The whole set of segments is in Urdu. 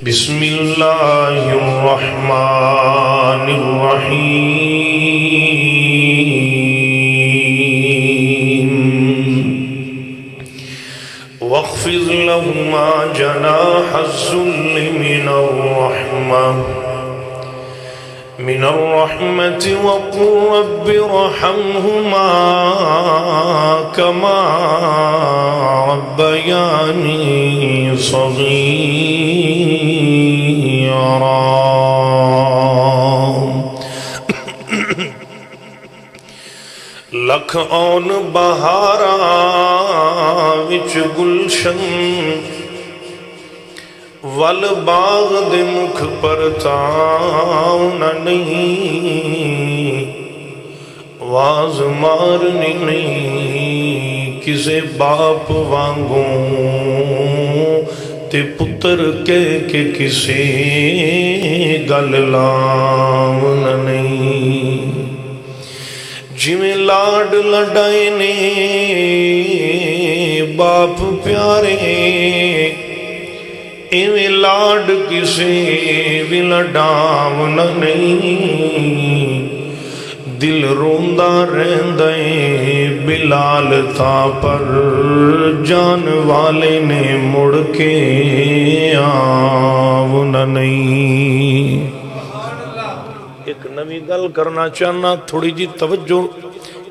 بسم اللہ الرحمن الرحیم واخفض لهما جناح الذل من الرحمة وقل رب ارحمهما كما ربياني صغيرا لکھ اون بہارا وچ گلشن ول باغ دے مکھ پر تاؤنا نہیں واز مارنی نہیں کسے باپ وانگوں تے پتر کہہ کے کسے گل لاؤنا نہیں جی میں لاڈ لڈائے نے باپ پیارے ایویں لاڈ کسے بھی لڈاونا نہیں دل روندہ رہندے بلال تھا پر جان والے نے مڑ کے آونا نہیں۔ ایک نوی گل کرنا چاہنا تھوڑی جی توجہ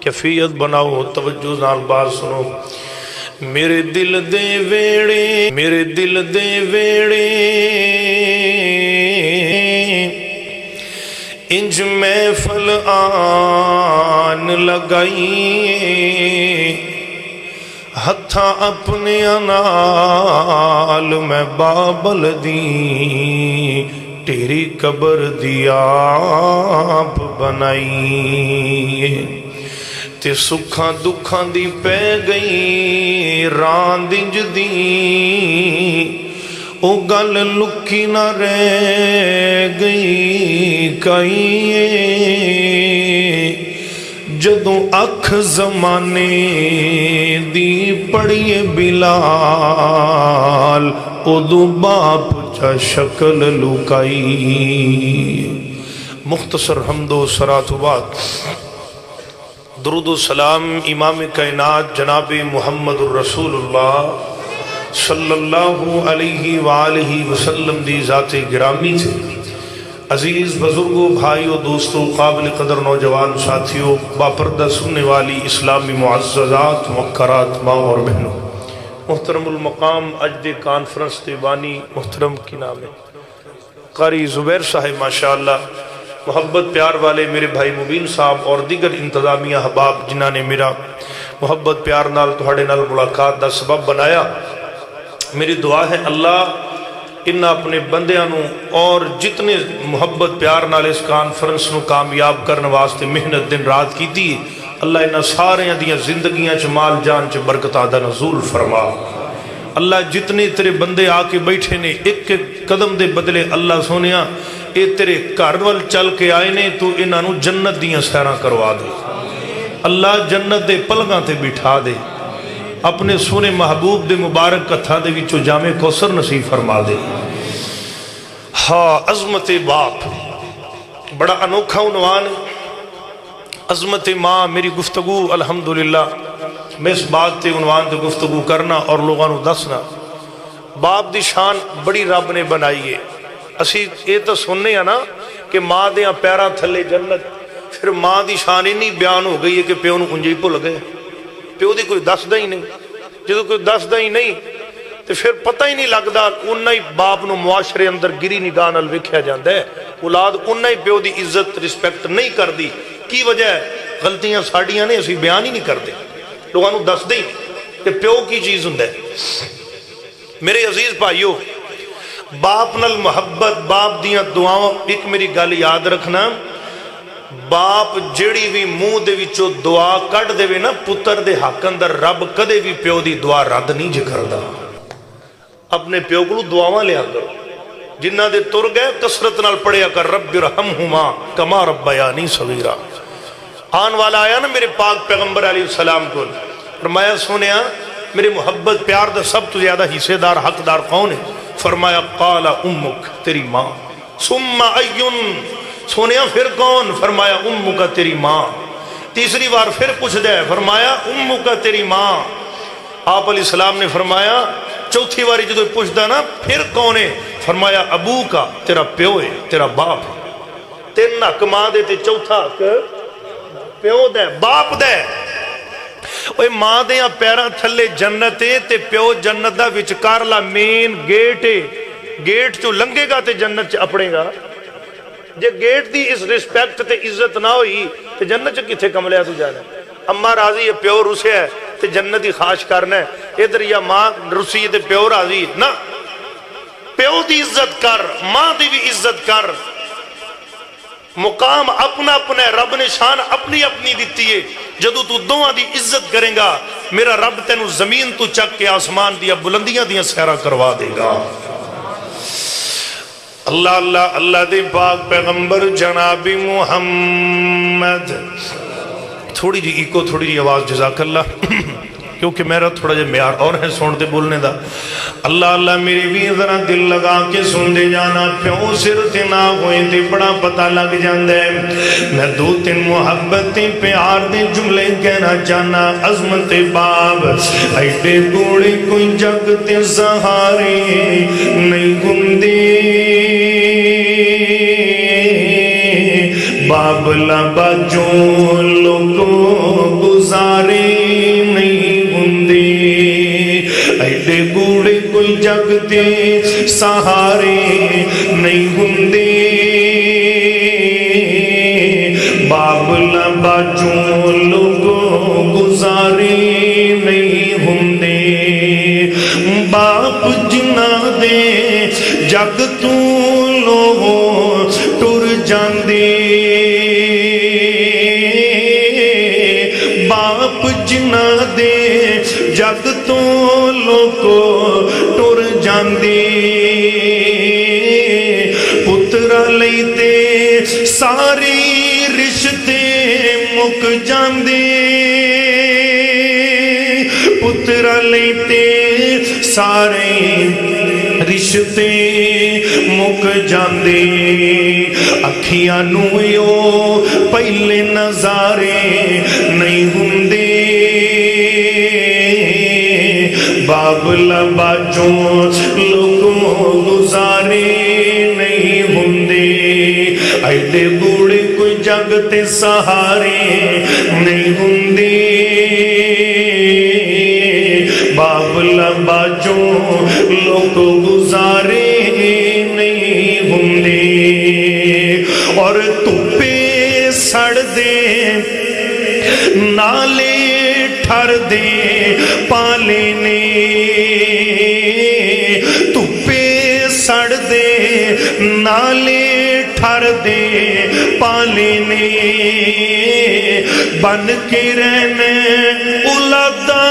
کیفیت بناؤ توجہ نال بات سنو۔ میرے دل دے ویڑے انج محفل آن لگائیے ہتھاں اپنے نال میں بابل دی تیری قبر دی آپ بنائیے تے سکھاں دکھاں دی پہ گئی راندنج دی او گل لکی نہ رہ گئی کائیے جدوں اکھ زمانے دی پڑیے بلال ادو باپ چا شکل لکائی۔ مختصر حمد و صلاۃ و بعد درود و سلام امام کائنات جناب محمد الرسول اللہ صلی اللہ علیہ وآلہ وسلم دی ذات گرامی تھے۔ عزیز بزرگوں بھائیوں دوستوں قابل قدر نوجوان ساتھیوں باپردہ سننے والی اسلامی معززات موقرات ماں اور بہنوں، محترم المقام اجد کانفرنس دیوانی محترم کی نام ہے قاری زبیر صاحب ماشاءاللہ، محبت پیار والے میرے بھائی مبین صاحب اور دیگر انتظامیہ احباب جنہاں نے میرا محبت پیار نال تہاڈے نال ملاقات دا سبب بنایا۔ میری دعا ہے اللہ انہاں اپنے بندیاں نو اور جتنے محبت پیار نال اس کانفرنس نو کامیاب کرنے واسطے محنت دن رات کی دی اللہ انہاں سارے دیاں زندگیاں چ مال جان چ برکتاں دا نزول فرما۔ اللہ جتنے تیرے بندے آ کے بیٹھے نے ایک ایک قدم دے بدلے اللہ سونیا اے تیرے گھر ول چل کے آئے نے تو انہاں نو جنت دیاں سیراں کروا دے اللہ جنت دے پلگاں تے بٹھا دے اپنے سونے محبوب دے مبارک کتھاں دے وچوں جامع کوثر نصیب فرما دے۔ ہاں عظمت باپ بڑا انوکھا عنوان، عظمت ماں۔ میری گفتگو الحمدللہ میں اس بات تے عنوان تے گفتگو کرنا اور لوگاں نو دسنا باپ دی شان بڑی رب نے بنائی ہے۔ اسی یہ تو سننے ہیں نا کہ ماں دیاں پیراں تھلے جنت، پھر ماں دی شان اتنی بیان ہو گئی ہے کہ پیو نو انجی بھول گئے، پیو دی کوئی دسدا ہی نہیں، جدوں کوئی دسدا ہی نہیں تو پھر پتہ ہی نہیں لگدا، انہاں ہی باپ نو معاشرے اندر گری نگاہ نال ویکھیا جاندا ہے۔ اولاد انہاں ہی پیو دی عزت رسپیکٹ نہیں کردی، کی وجہ ہے؟ غلطیاں ساڈیاں نے اسی بیان ہی نہیں کردے، لوگاں نو دسدے ہی کہ پیو کی چیز ہوندا ہے۔ میرے عزیز بھائیو باپ نال محبت باپ دیاں دعاؤں، ایک میری گل یاد رکھنا، باپ جڑی بھی منہ دے وچوں دعا کڈ دے نا پتر دے حق اندر رب کدے بھی پیو دی دعا رد نہیں کردا۔ اپنے پیو کو دعاواں لیا کرو، جنہ دے تر گئے کسرت نال پڑھیا کر رب ارحمہما کما ربیانی صغیرا۔ آن والا آیا نا میرے پاک پیغمبر علیہ السلام کو، فرمایا سونیا میرے محبت پیار دا سب تو زیادہ حصے دار حق دار کون ہے؟ فرمایا قال امک، تیری ماں۔ ثم ایون، سونیا پھر کون؟ فرمایا امک، تیری ماں۔ تیسری بار پھر پوچھ دے، فرمایا امک، تیری ماں۔ آپ علیہ السلام نے فرمایا چوتھی باری جدو پوچھدا نا پھر کون ہے؟ فرمایا ابو کا، تیرا پیو ہے، تیرا باپ ہے۔ تین حق ماں دے تے چوتھا حق پیو دے، باپ دے۔ اوے ماں دے پیراں تھلے جنت ہے تے پیو جنت دا وچکارلا مین گیٹ ہے۔ گیٹ چو لنگے گا تے جنت چ اپڑے گا۔ جے گیٹ دی اس رسپیکٹ تے عزت نہ ہوئی تے جنت چ کتھے کملیا تو جانا؟ اماں راضی ہے پیو رسیا ہے تے جنت ہی خواہش کرنا ہے، ادھر یا ماں رسی تے پیو راضی نہ۔ پیو دی عزت کر، ماں دی بھی عزت کر۔ مقام اپنا اپنا ہے، رب نے شان اپنی اپنی دیتی ہے۔ جدو تو دوہاں دی عزت کریں گا میرا رب تینو زمین تو چک کے آسمان دیا بلندیاں دیا سیرہ کروا دے گا۔ اللہ اللہ اللہ دے پاک پیغمبر جناب محمد۔ تھوڑی جی ایکو، تھوڑی جی آواز، جزاک اللہ، کیونکہ میرا تھوڑا جی معیار اور ہے سنتے بولنے دا۔ اللہ اللہ میری بھی ذرا دل لگا کے سن دے جانا، پیوں سر تے نہ ہوئے تے بڑا پتہ لگ جاندے۔ میں دو تین محبتیں پیار دے جملے کہنا چاہنا۔ عظمت باب ایڈے گوڑے کوئی جگ تے سہارے نہیں گندے، باب لبا جو لوگوں گزارے نہیں ہندے، ایڈے گوڑے کوئی جگ تے سہارے نہیں ہندے، باب لبا جو لوگوں گزارے نہیں ہندے، باپ جنہ دے جگ تو لوگوں ٹر جاندے، باپ جنہ دے جگ تو لوگوں ٹر جاندے، پترا لیتے ساری رشتے مک جاندے، پترا لیتے سارے رشتے مک جاندے، اکھیاں نویو پہلے نظارے نہیں ہندے، باب لبا جو لوگوں گزارے نہیں ہندے، ایڈے بوڑے کوئی جگ تے سہارے نہیں ہندے، باب لبا جو لوگ گزارے نہیں ہندے، اور تپے سڑ دے نالے ٹھر دے پالے نے، تپے سڑ دے نالے ٹھر دے پالے نے، بن کے رہنے اولادا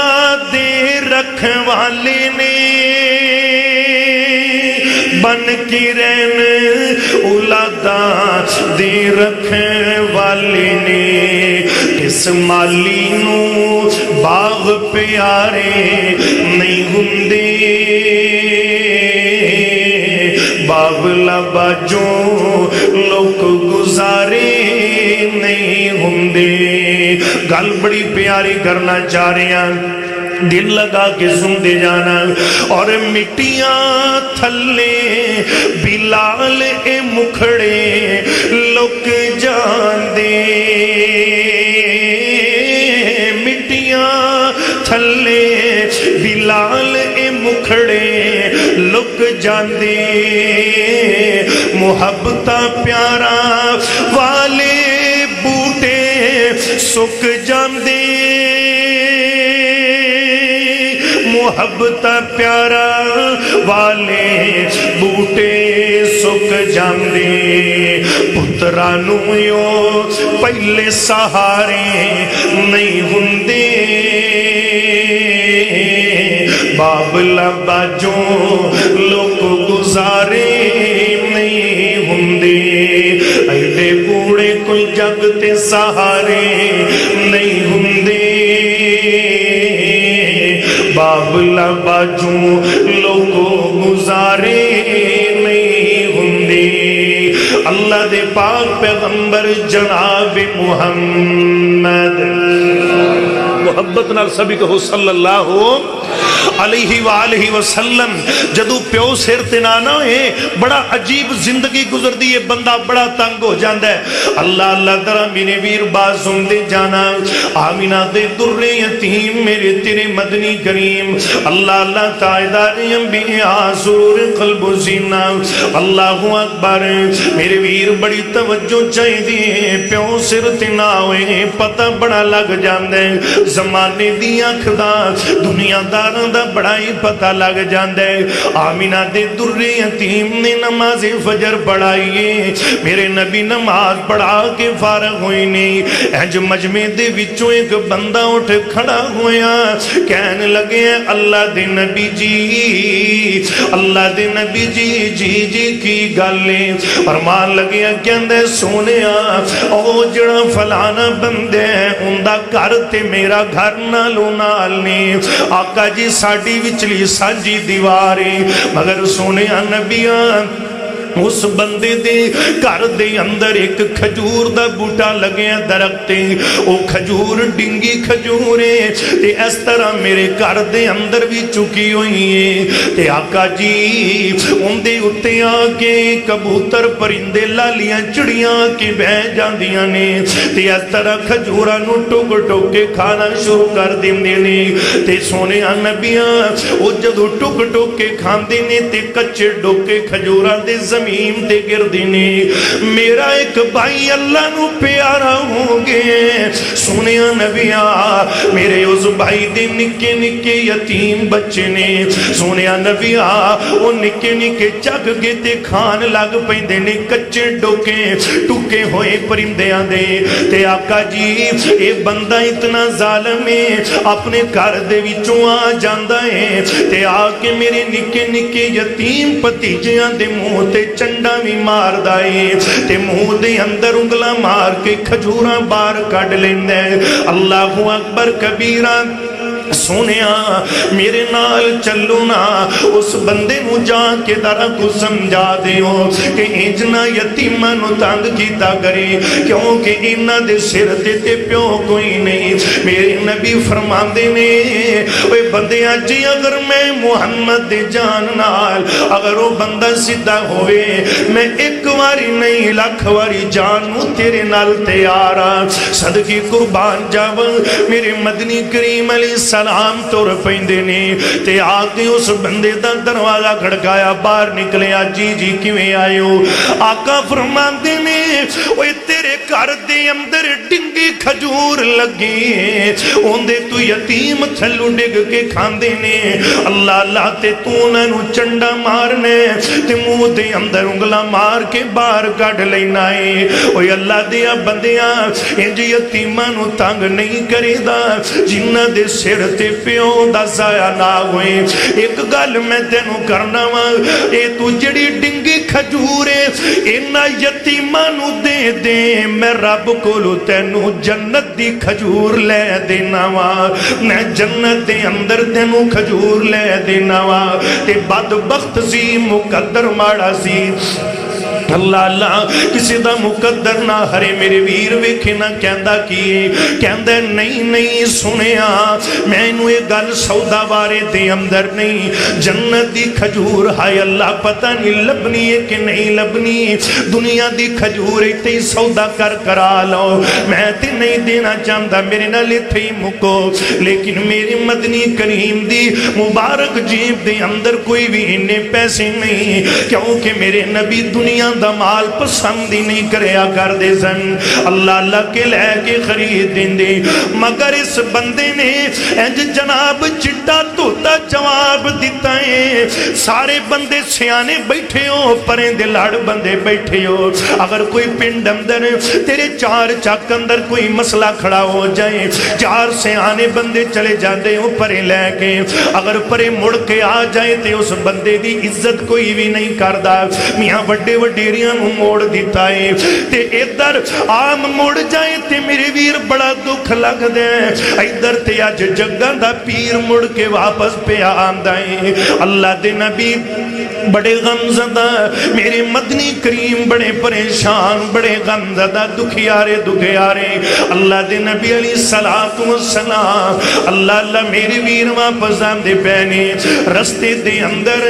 دے رکھ والے نے، بن کے رہنے اولادا دے رکھ والے نے، اس مالی نو باغ پیارے نہیں ہندے، باغ لبا جو لوگ گزارے نہیں ہندے۔ گل بڑی پیاری کرنا چاہ رہے ہیں، دل لگا کے سن دے جانا، اور مٹیاں تھلے بلال اے مکھڑے لک جان دے، مٹیاں تھلے بلال اے مکھڑے لک جان دے، محبتہ پیارا والے بوٹے سک جان دے، محبت پیارا والے بوٹے سک جاندے، پترا نویو پہلے سہارے نہیں ہندے، باب لبا جو لوگ گزارے نہیں ہندے، ایڈے بوڑے کوئی جگ تے سہارے نہیں ہندے، باب لبا جو لوگ کو گزارے نہیں ہوندی اللہ دے پاک پیغمبر جناب محمد محبت نال سبھی کہو صلی اللہ علیہ وآلہ وسلم جدو پیو سر تے نانا ہے بڑا عجیب زندگی گزر دی ہے بندہ بڑا تنگ ہو جاندہ ہے اللہ اللہ درہ میرے ویر بازم دے جانا آمینہ دے در یتیم میرے تیرے مدنی کریم اللہ اللہ تائیدار انبیاء سرور قلب و زینہ اللہ اکبر میرے ویر بڑی توجہ چاہی دی پیو سر تے نہ ہوئے پتہ بڑا لگ جاندہ ہے زمانے دی آنکھدا دنیا داران دا بڑا ہی پتہ لگ جاندے آمینہ دے در یتیم نے نماز فجر پڑھائیے میرے نبی نماز پڑھا کے فارغ ہوئی نہیں اینج مجمع دے وچوں ایک بندہ اٹھ کھڑا ہویا کہنے لگے اللہ دے نبی جی اللہ دے نبی جی جی جی کی گالیں فرمان لگے کہندے سونیا او جڑا فلانا بندے اندہ گھر تے میرا گھر نالو نالنے آقا جی ساڑی وچلی سانجی دیواری مگر سونے نبیان اس بندے دے گھر دے اندر ایک کھجور دا بوٹا لگے درختے او کھجور ڈنگی کھجورے تے اس طرح میرے گھر دے اندر بھی چکی ہوئی ہیں تے آقا جی ان دے اتے آکے کبوتر پرندے لالیاں چڑیاں کے بہ جاندیاں نے تے اس طرح کھجورہ نو ٹوک ٹوک کے کھانا شروع کر دیندے نے تے سونے نبیاں او جدو ٹوک ٹوک کے کھاندے نے تے کچے ڈوکے کھجورہ دے زمین دے گردی نے میرا ایک بھائی اللہ نو پیارا ہو گئے سنیا نبیاں میرے اس بھائی دے نکے نکے یتیم بچے نے سنیا نبیاں وہ نکے نکے چک گے تے کھان لگ پہندے نے کچے ڈوکے ٹکے ہوئے پرندیاں دے تے آقا جی اے بندہ اتنا ظالم ہے اپنے گھر دے وچوں آ جاندا ہے تے آ کے میرے نکے نکے یتیم پتیجیاں دے منہ تے چنڈا بھی مار دائے تے منہ دے اندر انگلا مار کے کھجوراں بار کڈ لیندے اللہ اکبر کبیرہ سونیا میرے نال چلو نا اس بندے نو جا کے درہ کو سمجھا دیو کہ اجنا یتیمہ نو تانگ کیتا کرے کیونکہ انہ دے سر تے پیو کوئی نہیں میرے نبی فرمان دینے اوے بندے آجی اگر میں محمد دے جان نال اگر وہ بندہ سدھا ہوئے میں ایک واری نہیں لاکھ واری جانو تیرے نال تیارا صدقی قربان جاو میرے مدنی کریم علیہ السلام تو رپیندے نے تے آگے اس بندے دا دروازہ کھڑکایا باہر نکلے جی جی کیویں آئے ہو آقا فرمان دینے اوے تیرے گھر دے اندر ڈنگی کھجور لگی ہے اوندے تو یتیم تھلو ڈگ کے کھان دینے اللہ اللہ تے تو ننو چنڈا مارنے تے منہ دے اندر انگلا مار کے باہر کڈ لینا ہے اوے اللہ دیا بندیاں انج یتیماں نو تنگ نہیں کرے دا جنہ دے سر تے پیو دا ضائع نہ ہوئے ایک گل میں تینو کرنا وا اے تو جڑی ڈنگی کھجورے انہاں یتیماں نو دے دے میں رب کولو تینو جنت دی کھجور لے دینا وا میں جنت دے اندر تینو کھجور لے دینا وا تے بدبخت سی مقدر ماڑا سی اللہ اللہ کسی دا مقدر نہ ہرے میرے ویر ویکھے نہ کہندا کیے کہندا نہیں نہیں سنیا میں انہوں ایک گل سودا بارے دے اندر نہیں جنت دی کھجور ہائے اللہ پتہ نہیں لبنی ہے کہ نہیں لبنی دنیا دی کھجور ایتے ہی سودا کر کرا لو میں تے نہیں دینا چاہتا میرے نہ لیتے ہی مکو لیکن میری مدنی کریم دی مبارک جیب دے اندر کوئی بھی انہیں پیسے نہیں کیونکہ میرے نبی دنیا دا مال پسند ہی نہیں کریا کر دے سن اللہ اللہ کے لے کے خرید دیں دے مگر اس بندے نے انج جناب چٹا توتا جواب دیتا ہے سارے بندے سیانے بیٹھے ہو پریں دے لڑ بندے بیٹھے ہو اگر کوئی پنڈ اندر تیرے چار چاک اندر کوئی مسئلہ کھڑا ہو جائے چار سیانے بندے چلے جاندے ہو پریں لے کے اگر پریں مڑ کے آ جائے تے اس بندے دی عزت کوئی بھی نہیں کردہ میاں وڈے وڈے میریاں نو موڑ دیتا ہے تے ادھر آم مڑ جائے تے میرے ویر بڑا دکھ لگ دے ادھر تے اج جگاں دا پیر مڑ کے واپس پہ آندا ہے اللہ دے نبی بڑے غمزدہ میرے مدنی کریم بڑے پریشان بڑے غمزدہ دکھیارے اللہ دے نبی علیہ السلام اللہ میرے ویر واپس آندے پینے رستے دے اندر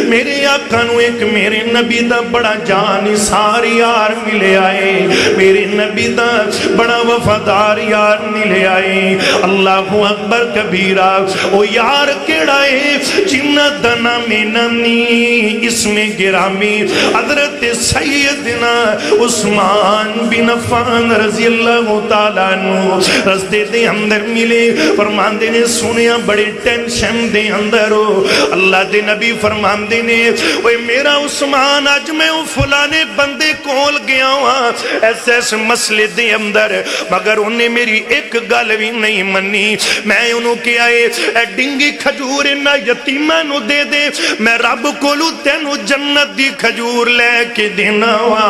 میرے آقا نو ایک میرے نبی دا بڑا جانثار یار ملے آئے میرے نبی دا بڑا وفادار یار ملے آئے اللہ اکبر کبیرہ او یار کیڑا ہے جنہ دا نام نامی اس میں گرامی حضرت سیدنا عثمان بن عفان رضی اللہ تعالیٰ عنہ رستے دے اندر ملے فرماندے نے سنیا بڑے ٹینشن دے اندر ہو اللہ دے نبی فرماندے نے اوے میرا عثمان آج میں فلانے بندے کول گیا ہوا ایسے مسئلے دے اندر مگر انہیں میری ایک گل بھی نہیں منی میں انہوں کیا ہے اے ڈنگی کھجور نہ یتیمہ نو دے دے میں رب کولو تینو جنت دی کھجور لے کے دینا ہوا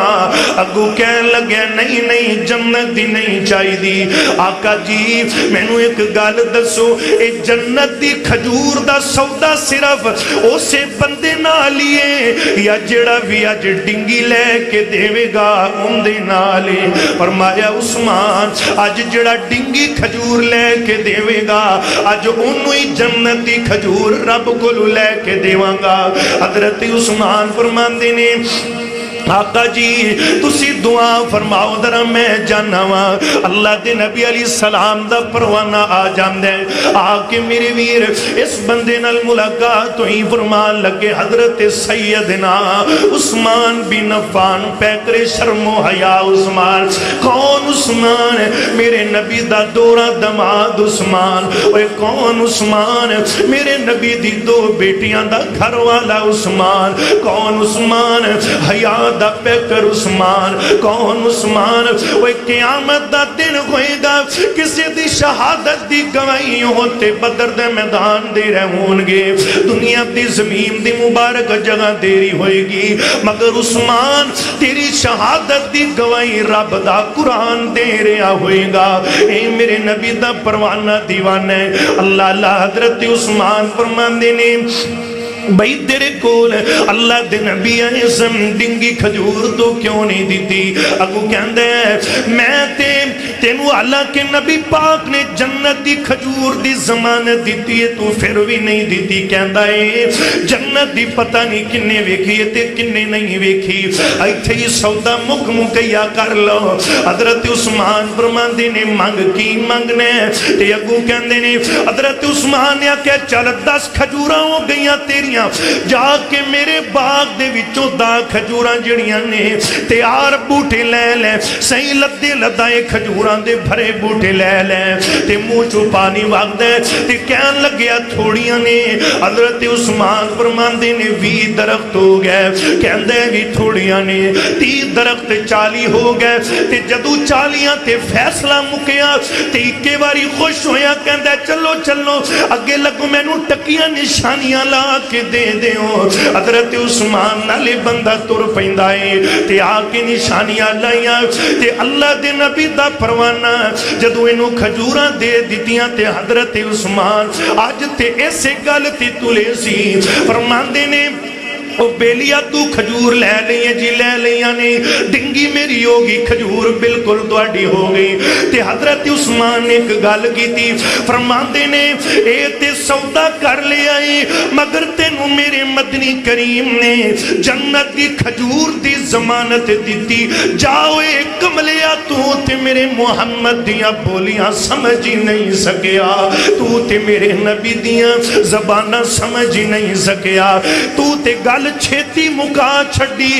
اگو کہن لگے نہیں جنت دی نہیں چاہی دی آقا جی میں نو ایک گال دسو اے جنت دی کھجور دا سودا صرف اسے بندے نہ لیے یا جڑا بھی آج ڈنگی لے کے دیوے گا ان دے نہ لے فرمایا عثمان آج جڑا ڈنگی کھجور لے کے دیوے گا آج انہوں ہی جنت دی کھجور رب کو لے کے دیواں گا حضرت عثمان فرماندے نے آقا جی تسی دعا فرماؤ درہ میں جانا ہوا اللہ دے نبی علیہ السلام دا پروانہ آ جاندے آکے میرے ویر اس بندے نال ملاقات تو ہی فرمان لگے حضرت سیدنا عثمان بن عفان پیکر شرم و حیا عثمان کون عثمان میرے نبی دا دورہ دماد عثمان اوے کون عثمان میرے نبی دی دو بیٹیاں دا گھر والا عثمان کون عثمان حیا دا پیکر عثمان کون عثمان وہ قیامت دا دن ہوئے گا کسی دی شہادت دی گواہی ہوتے بدر دے میدان دے رہے ہونگے دنیا دی زمین دی مبارک جگہ دیری ہوئے گی مگر عثمان تیری شہادت دی گواہی رب دا قرآن دے رہا ہوئے گا اے میرے نبی دا پروانہ دیوان ہے اللہ حضرت عثمان فرمان دینے بھئی تیرے کول اللہ دے نبی اعظم ڈنگی کھجور تو کیوں نہیں دیتی اگو کہندے میں تینو اللہ کے نبی پاک نے جنت دی کھجور دی ضمانت دیتی ہے تو پھر بھی نہیں دیتی کہندا ہے جنت دی پتہ نہیں کنے ویکھی ہے تے کنے نہیں ویکھی ایتھے ہی سودا مک مکیا کر لو حضرت عثمان فرماندے نے منگ کی منگنے تے اگو کہندے نے حضرت عثمان نے کہ چل 10 کھجوراں ہو گئیاں تیریاں جا کے میرے باغ دے وچوں دا کھجوراں جڑیاں نے تیار بوٹے لے لے صحیح لدے لدائے کھجوراں دے بھرے بوٹے لے لے تے منہ چوں پانی وگ دے تے کہن لگیا تھوڑیاں نے حضرت عثمان فرماندے نے 20 درخت ہو گئے کہندے بھی تھوڑیاں نے 30 درخت 40 ہو گئے تے جدو 40 تے فیصلہ مکیا تے اکے باری خوش ہویا کہندے چلو چلو اگے لگو مینوں ٹکیاں نشانیاں لا کے دے دے ہو حضرت عثمان نالے بندہ تر پہندہ ہے تے آکے نشانیاں لائیاں تے اللہ دے نبی دا پروانہ جدو انہوں کھجوراں دے دیتیاں تے حضرت عثمان آج تے ایسے گالتی تلے سی فرماندے نے او بیلیا تو کھجور لے لئے جی لے لئے نے ڈنگی میری ہوگی کھجور بالکل دوڑی ہو گئی تے حضرت عثمان نے ایک گال کی تھی فرماندے نے اے تے سودا کر لے آئی مگر تینو میرے مدنی کریم نے جنت دی کھجور دی ضمانت دیتی جاؤ اے کملیا تو تے میرے محمد دیاں بولیاں سمجھ ہی نہیں سکیا تو تے میرے نبی دیاں زبانہ سمجھ ہی نہیں سکیا تو تے گل چھیتی مکا چھڑی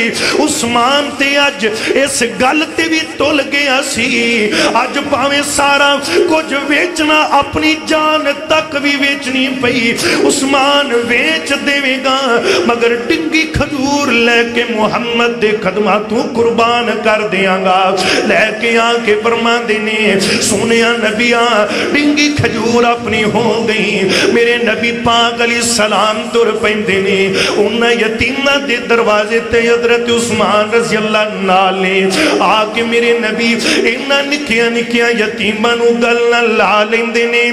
عثمان تے اج اس گل تے بھی تول گیا سی اج پاویں سارا کچھ ویچنا اپنی جان تک بھی ویچنی پئی عثمان ویچ دے گا مگر ڈنگی کھجور لے کے محمد دے خدماتوں قربان کر دیاں گا لے کے آنکے فرمان دینے سونیاں نبیاں ڈنگی کھجور اپنی ہو گئی میرے نبی پاک علیہ السلام تر پہن دینے انہیں یتیمہ دے دروازے تے حضرت عثمان رضی اللہ نال نے آ کے میرے نبی انہاں نکیاں نکیاں یتیماں نو گل نال لا لیندے نے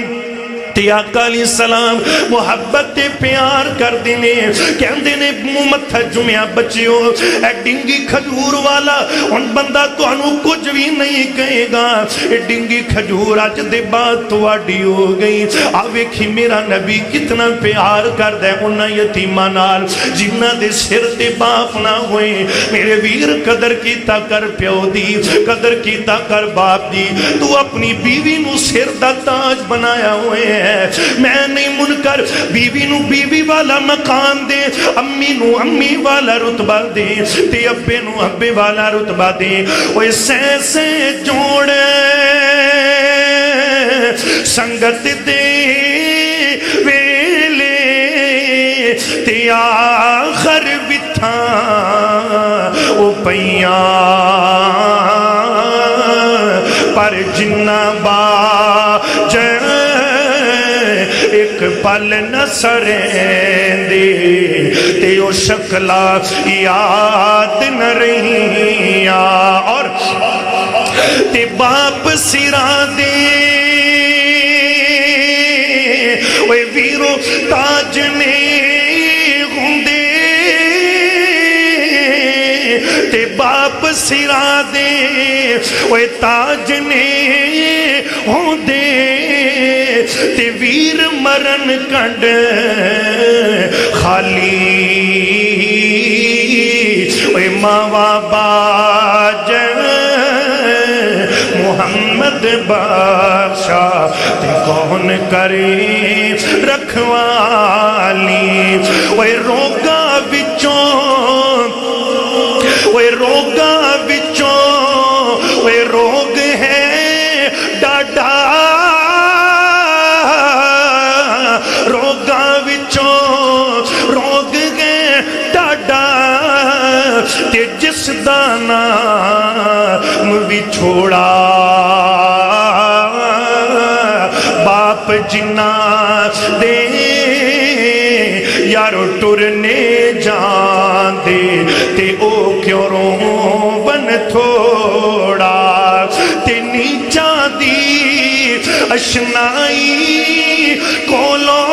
تے آقا علیہ السلام محبت تے پیار کر دینے کہندے نے متھا جمعہ بچیو اے ڈنگی کھجور والا ان بندہ تو انو کچھ بھی نہیں کہے گا اے ڈنگی کھجور آج دے بعد تو آڈی ہو گئی آوے کھی میرا نبی کتنا پیار کر دے انہا یتیمہ نال جنہ دے سر تے باپ نہ ہوئے میرے ویر قدر کیتا کر پیو دی قدر کیتا کر باپ دی تو اپنی بیوی نو سر دا تاج بنایا ہوئے ہیں میں نہیں منکر بیوی نو بیوی والا مقام دے امی نو امی والا رتبہ دے تے ابے نو ابے والا رتبہ دے اوے سیسے جوڑے سنگت دے ویلے تے آخر بتھا او پیاں پر جنہ با ایک پل نہ سرین دے تے او شکلا یاد نہ رہیاں اور تے باپ سرا دے اوے ویرو تاج نے ہوندے تے باپ سرا دے اوے تاج نے ہوندے تے ویر مرن کنڈ خالی اوے ماوا باج محمد بادشاہ تے کون کرے رکھوالی اوے روگا وچوں اوے روگا وچوں اوے روگ ہے ڈاڈا روگا وچوں روگ گئے ڈاڈا تے جس دانا بھی چھوڑا باپ جنا دے یارو ٹرنے جان دے تے او کیوں رو بن تھوڑا تے نیچا دی اشنائی کولو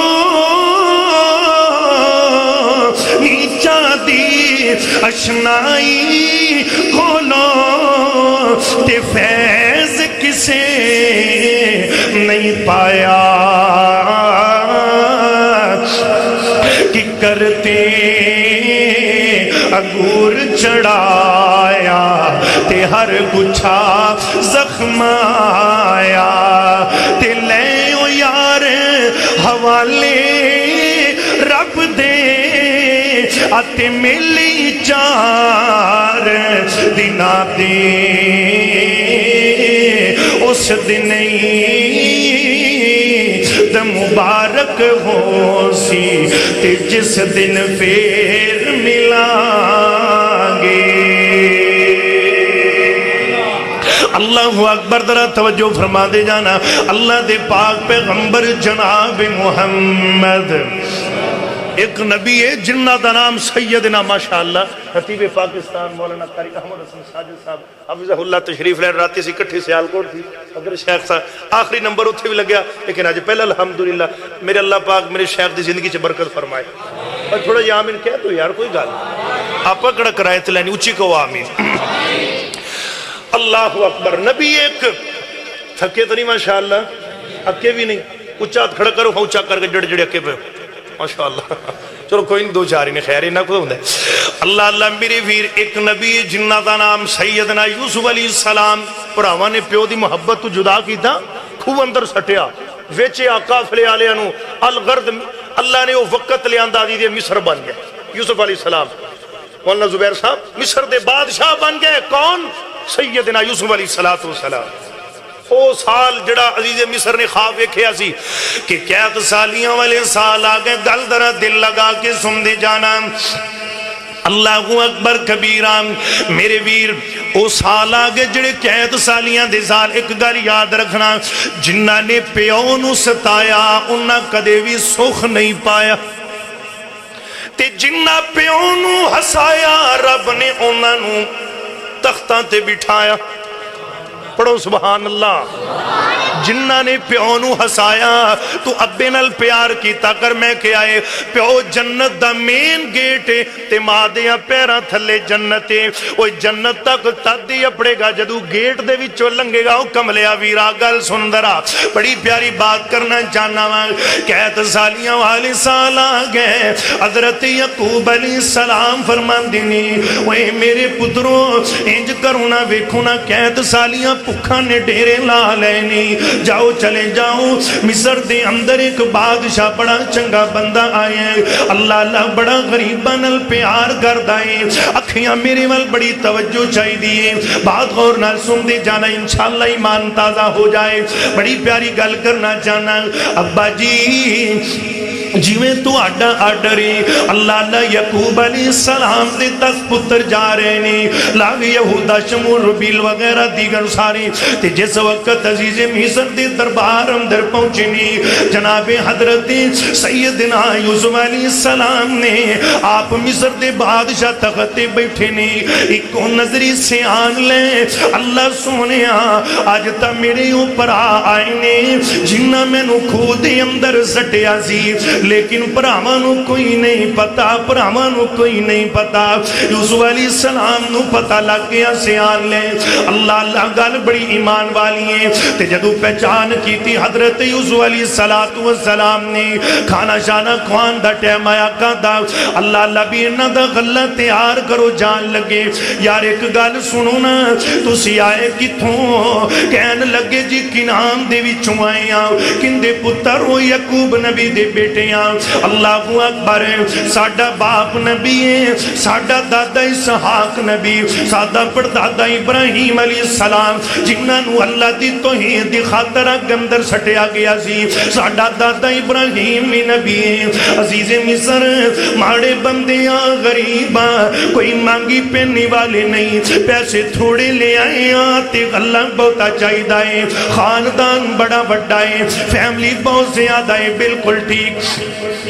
نیچا دی اشنائی کولو تے فیض کسے نہیں پایا کہ کرتے اگور چڑھایا تے ہر گچھا زخم آیا تے لے یار حوالے رب دے آتے ملی چار دنا دے اس دن مبارک ہو سی تے جس دن پھر ملائیں گے اللہ اکبر ذرا توجہ فرما دے جانا اللہ دے پاک پیغمبر جناب محمد ایک نبی ہے جنہ دا نام سیدنا ماشاءاللہ خطیب پاکستان مولانا قاری احمد حسن ساجد صاحب حفظہ اللہ تشریف لین راتی سی کٹھی سیالکوٹ تھی اگر شیخ صاحب آخری نمبر اتھے بھی لگیا لیکن آج پہلے الحمدللہ میرے اللہ پاک میرے شیخ دی زندگی سے برکت فرمائے اور تھوڑا یہ آمین کہہ تو یار کوئی گال آپ کڑا کرائے لینی اچھی کو آمین اللہ اکبر نبی ایک تھکے تو نہیں ماشاءاللہ اکے بھی نہیں اچھا کھڑا کرو اچھا کر کے جڑے جڑے اکے پہ ماشاءاللہ چلو کوئی نہیں دو چار ہی نے خیر ہی نہ کوئی ہوندہ ہے اللہ اللہ میرے ویر ایک نبی جنہ دا نام سیدنا یوسف علیہ السلام پراوہ نے پیو دی محبت تو جدا کی تھا خوب اندر سٹیا ویچے آقا فلے آلے انو الغرد اللہ نے وہ وقت لے اندہ دی مصر بن گئے یوسف علیہ السلام مولانا زبیر صاحب مصر دے بادشاہ بن گئے کون سیدنا یوسف علیہ السلام او سال جڑا عزیز مصر نے خواب ویکھیا سی کہ قید سالیاں والے سال آگئے گل درہ دل لگا کے سن دے جانا اللہ اکبر کبیران میرے ویر او سال آگے جڑے قید سالیاں دے سال ایک گل یاد رکھنا جنہ نے پیونو ستایا انہاں کدے بھی سخ نہیں پایا تے جنہ پیو نو ہسایا رب نے انہاں نو تختاں تے بٹھایا. پڑھو سبحان اللہ. جنہ نے پیو نو ہسایا تو ابے نال پیار کیتا کر. میں کہ آئے پیو جنت دا مین گیٹ ہے تے ماں دیاں پیراں تھلے جنت ہے. وہ جنت تک تدی اپڑے گا جدو گیٹ دے وچوں لنگے گا. او کملیا ویرا گل سن درا بڑی پیاری بات کرنا چاہنا وا. قحط سالیاں والے سال آ گئے. حضرت یعقوب علیہ السلام فرماندے نے اوے میرے پترو انج کرو نا ویکھو نا قحط سالیاں بھکھاں نے ڈیرے لا لینے. جاؤ چلے جاؤ مصر دے اندر ایک بادشاہ بڑا چنگا بندہ آیا ہے. اللہ اللہ بڑا غریباں نال پیار کردا ہے. اکھیاں میرے وال بڑی توجہ چاہی دیئے. بات غور نال سن دے جانا انشاءاللہ ایمان تازہ ہو جائے. بڑی پیاری گل کرنا چاہنا ابا جی جیویں تو آڈا آڈری اللہ اللہ یعقوب علیہ السلام دے 10 پتر جا رہے نے. لاوی یہودا شمول ربیل وغیرہ دیگر ساری تے جس وقت عزیز مصر دے دربار اندر پہنچنی جناب حضرت سیدنا یوسف علیہ السلام نے آپ مصر دے بادشاہ تختے بیٹھے نے. ایک کو نظری سے آن لیں اللہ سونے آج تا میرے اوپر آئے نے جنہ میں نو کھودے اندر سٹیا سی لیکن پرامانو کوئی نہیں پتا. پرامانو کوئی نہیں پتا. یوسف علیہ السلام نو پتا لگ گیا سیان لیں. اللہ اللہ گل بڑی ایمان والی ہے. تے جدو پہچان کی تھی حضرت یوسف علیہ السلام نے کھانا شانا خوان دا ٹیم آیا کہا اللہ اللہ بھی انہ دا غلہ تیار کرو جان لگے. یار ایک گل سنو نا تسی آئے کتھوں کہن لگے جی کنام دے وچوں آئے کندے پتر ہو یعقوب نبی دے بیٹے. اللہ اکبر. ساڈا باپ نبی ہے ساڈا دادا اسحاق نبی ساڈا پردادا ابراہیم علیہ السلام جنہاں نو اللہ دی توحید دی خاطر اندر سٹیا گیا سی. ساڈا دادا ابراہیم بھی نبی ہے. عزیز مصر ماڑے بندیاں غریباں کوئی مانگی پہننے والے نہیں. پیسے تھوڑے لے آئے تے غلہ بہتا چاہیدہ ہے. خاندان بڑا بڑا ہے. فیملی بہت زیادہ ہے. بالکل ٹھیک.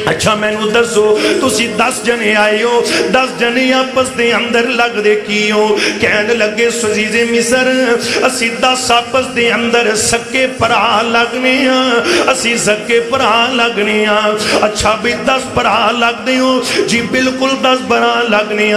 اچھا میں نو دسو تسی 10 جنے آئے ہو 10 جنے آپس دے اندر لگ دے کیوں کہنے لگے عزیز مصر اسی 10 آپس دے اندر سکے پرا لگنے اسی سکے پرا لگنے. اچھا بھی 10 پرا لگ دے ہو جی بالکل 10 پرا لگنے.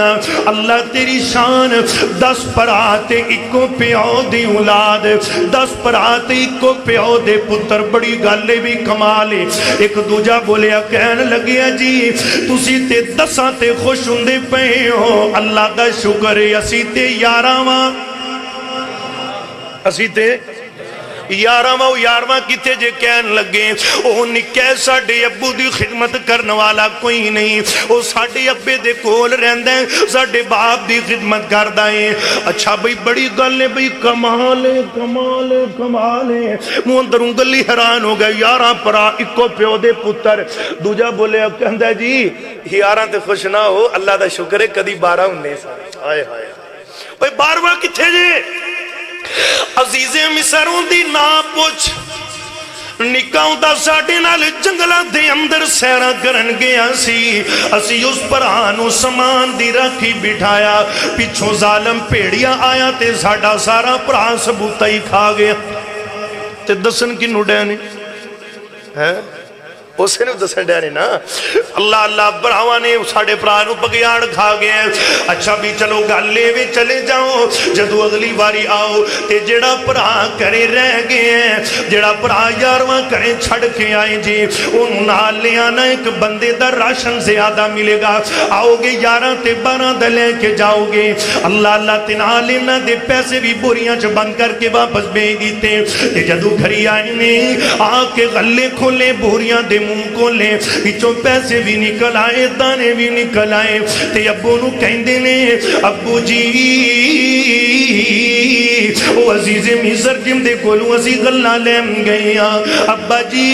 اللہ تیری شان 10 پرا تے اکو پیو دی اولاد 10 پرا تے اکو پیو دے پتر. بڑی گالے بھی کمالے. ایک دوجہ بولیا کہنے لگیا جی تسی تے 10 تے خوش ہوندے پئے ہو اللہ دا شکر ہے. اسی تے 11واں اسی تے 11واں کتے جے کہن لگے او نکے ساڑے ابو دی خدمت کرنے والا کوئی نہیں. او ساڑے ابے دے کول رہندے ساڑے باپ دی خدمت کردہ ہے. اچھا بھئی بڑی گل ہے بھئی کمال ہے کمال ہے کمال ہے. مہندروں گلی حیران ہو گئے 11 پرا اکو پیو دے پتر. دوجہ بولے کہندہ جی 11 تے خوش نہ ہو اللہ دا شکر ہے کدی 12 ہونے سارے. آئے آئے بھئی 12واں کتھے جے عزیز مصروں دی نا پوچھ نکاؤں دا ساڑے نال جنگلہ دے اندر سیرہ کرن گیا سی. اسی اس پرانو سامان دی رکھی بٹھایا پچھوں ظالم پیڑیا آیا تے ساڑا سارا پران ثبوتہ ہی کھا گیا. تے دسن کی نوڑے نے ہے اسے نے دسن ڈینے نا اللہ اللہ براہوہ نے ساڑے پرانو بگیاڑ کھا گئے. اچھا بھی چلو گالے میں چلے جاؤ جدو اگلی باری آؤ تے جڑا پران کرے رہ گئے ہیں جڑا پران 11واں کرے چھڑ کے آئیں جی انہوں نال لے آنا ایک بندے دا راشن زیادہ ملے گا. آؤ گے 11 تے 12 دے لے کے جاؤ گے. اللہ اللہ تے نال لینا دے پیسے بھی بوریاں چھ بند کر کے واپس بھیج دیتے. تے جدو گھری آئیں نے آ کے غلے کھولے بوریاں دے منہ کو لے بچوں پیسے بھی نکل آئے دانے بھی نکل آئے. تے ابو نو کہندے نے ابو جی او عزیز مصر جم دے کولوں اسی غلہ لے گئے ابا جی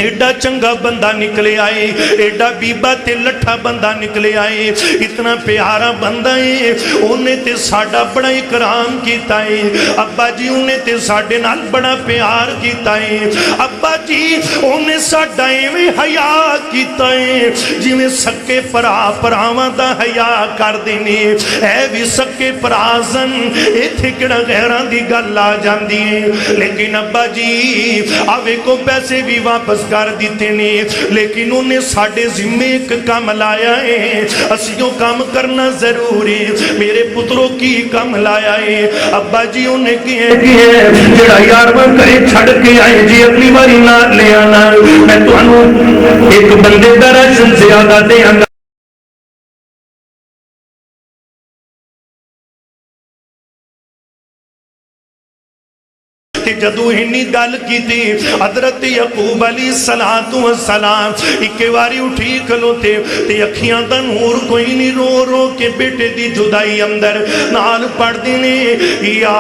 ایڈا چنگا بندہ نکلے آئے، ایڈا بیبا تے لٹھا بندہ نکلے آئے، اتنا پیارا بندہ ہے، انہیں تے ساڈا بڑا اکرام کیتا ہے، ابا جی انہیں تے ساڈے نال بڑا پیار کیتا ہے، ابا جی انہیں ساڈا ایویں حیا کیتا ہے جی میں سکے پراواں دا حیا کر دینے، اے بھی سکے پرازن ایتھے کڑا غیران دی گل آ جاندی ہے، لیکن ابا جی آوے کو پیسے بھی واپس کر دیتے نے، لیکن انہیں ساڑھے ذمے ایک کام لایا ہے، اسیوں کام کرنا ضروری، میرے پتروں کی کام لایا ہے، ابا جی انہیں کیے جڑا یارواں کرے چھڑ کے آئے جی اگلی باری نہ لے آنا، میں تو انہوں ایک بندے درشن زیادہ دے آنگا جدو ہنی گل کی تھی حضرت یعقوب علیہ السلام ایک باری اٹھی کھلوتے تے اکھیاں دا نور کوئی نہیں، رو رو کے بیٹے دی جدائی اندر نال پڑھ دینے، یا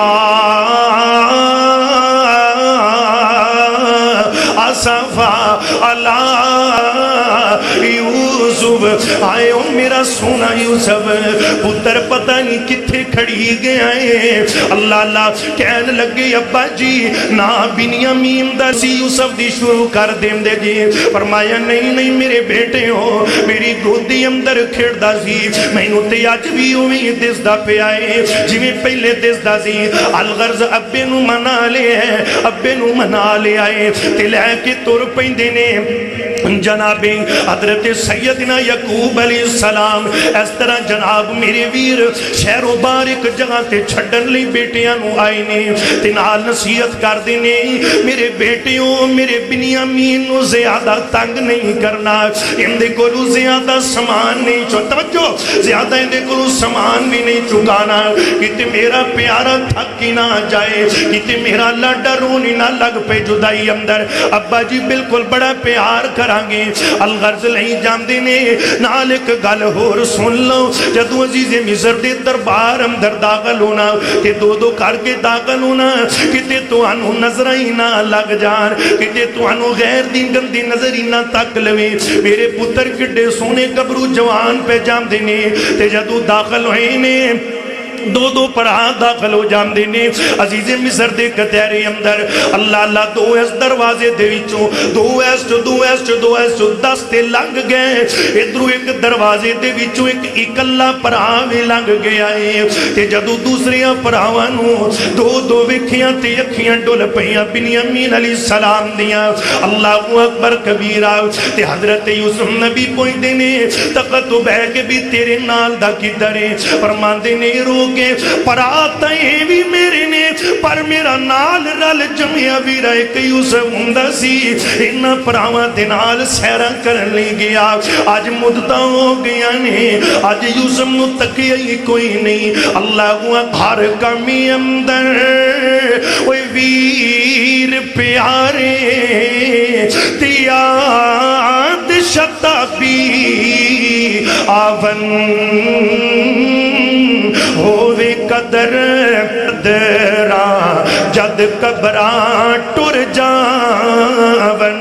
آصفا اللہ یوسف، آئے ہو میرا سونا یوسف، پتر پتہ نہیں کتھے کھڑی گیا ہے، اللہ اللہ کہنے لگے ابا جی نا بنیامین دا سی یوسف دی شروع کر دیں دے جی، فرمایا نہیں میرے بیٹے ہو، میری گودی اندر کھڑدا سی، میں نو تے آج بھی ہوئی دس دا پہ آئے جی میں پہلے دس دا سی، الغرض ابے نو منا لے ہے، ابے نو منا لے آئے تے لے کے تور پہن دینے جناب حضرت سیدنا یعقوب علیہ السلام اس طرح جناب میرے ویر شہر و بارک جگہ تے چھڑن لی بیٹیاں نو آئے نے تے نال نصیحت کر دینے، میرے بیٹیوں میرے بنیامین نو زیادہ تنگ نہیں کرنا، اندے کولو زیادہ سامان نہیں توجہ زیادہ اندے کولو سامان بھی نہیں چکانا، کتے میرا پیارا تھکی نہ جائے، کتے میرا لاڈا رونی نہ لگ پہ جدائی اندر، ابا جی بالکل بڑا پیار کرانگے، الغرض نہیں جان دینے، نال ایک گل ہور سن لو، جدو عزیز مصر دے دربار اندر داخل ہونا کہ دو کر کے داخل ہونا، کتے تو انہوں نظر ہی نہ لگ جان، کتے تو انہوں غیر دین گندی نظر ہی نہ تک لوے، میرے پتر کڈے سونے قبرو جوان پہ جان دینے، تے جدو داخل ہوئینے دو پڑھا داخل ہو جان دینے، عزیز مصر دے کتیرے اندر اللہ اللہ دو ایس دروازے دے وچوں دو ایس 10 تے لنگ گئے، ادھروں ایک دروازے دے وچوں ایک اکلا پڑھاوے لنگ گیا ہے، تے جدو دوسریاں پڑھاوانوں دو وکھیاں تے اکھیاں ڈول پہیاں بنیامین علیہ السلام دیاں، اللہ اکبر کبیرہ، تے حضرت یوسف نبی پوئی دینے تقت بہ کے بھی تیرے نال دا کی درے، فرمان دینے رو کے پراتیں بھی میرے نے پر میرا نال رل جمعہ بھی رہے کہ یوسف ہندہ سی انہا پراواں دنال سیرہ کرن لے گیا، آج مدتہ ہو گیا نے آج یوسف نو تکیہ کوئی نہیں، اللہ ہر کمی اندر اوہ ویر پیارے تیاد شتابی آون ہووے قدر دران جد قبران ٹر جاون،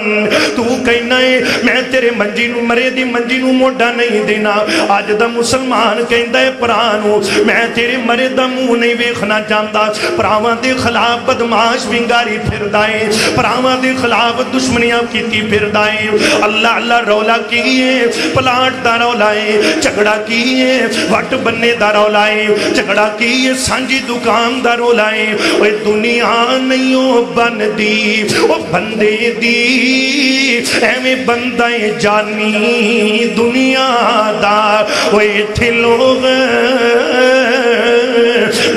تو کہنا ہے میں تیرے منجی نو مرے دی منجی نو موڑا نہیں دینا، آج دا مسلمان کہندہ ہے پرانو میں تیرے مرے دا منہ نہیں ویکھنا جاندا، پراواں دے خلاف بدماش بنگاری پھر دائیں، پراواں دے خلاف دشمنیاں کیتی پھر دائیں، اللہ اللہ رولا کیے پلاٹ دا رولائیں، چگڑا کیے وٹ بننے دا رولائیں، چگڑا کیے سانجی دکان دا رولائیں، اوہ دنیا نہیں ہو بن دی او بندے دی ایویں بندہ جانی دنیا دا، اوہ تھے لوگ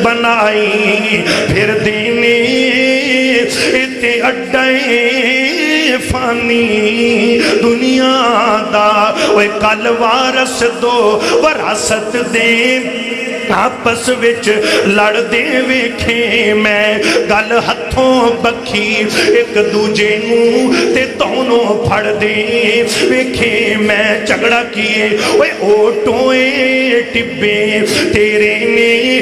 بنائی پھر دینے اتے اڈائیں فانی دنیا دا، اوہ کل وارس دو وراثت دے آپس وچ لڑ دے ویکھیں میں گل ہتھوں بکھی ایک دوجے نو تے دونوں پھڑ دے ویکھیں میں جھگڑا کیے اوے اوٹوئے ٹبے تیرے نے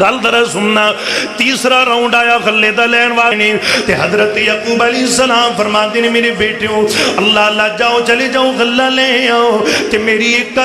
گل ذرا سننا تیسرا راؤنڈ آیا غلے دا لین والے تے حضرت یعقوب علیہ السلام فرماتے ہیں میرے بیٹیوں اللہ اللہ جاؤ چلے جاؤ غلہ لے آؤ تے میری ایک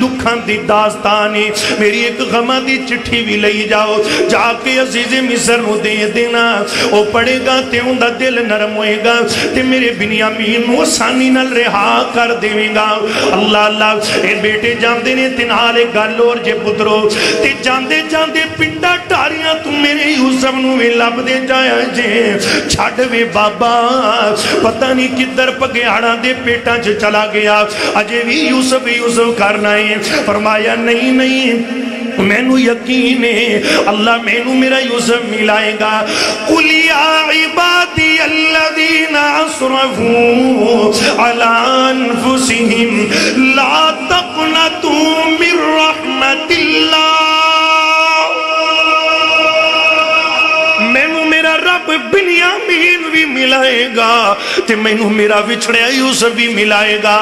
دکھاں دی داستانی میری ایک غمہ دی چٹھی بھی لئی جاؤ جا کے عزیز مصر نو دے دینا او پڑے گا تے ان دا دل نرم ہوئے گا تے میرے بنیامین نو آسانی نال رہا کر دے گا اللہ اللہ اے بیٹے جاندے نے تنالے گل اور جے پترو تے جاندے جاندے پنڈا ٹاریاں تم میرے یوسف نو میں لب دے جایا جے چھاڑ وے بابا پتہ نہیں کدھر پگیاڑا دے پیٹاں چلا گیا اجے بھی یوسف کرنا ہے فرمایا نہیں نہیں میں نو یقین ہے اللہ میں نو میرا یوسف ملائے گا قُلْ يَا عِبَادِيَ الَّذِينَ أَسْرَفُوا عَلَىٰ أَنفُسِهِمْ لَا تَقْنَطُوا مِن رَحْمَةِ اللَّهِ میں نو میرا رب بنیامین بھی ملائے گا تے میں نو میرا وچھڑیا یوسف بھی ملائے گا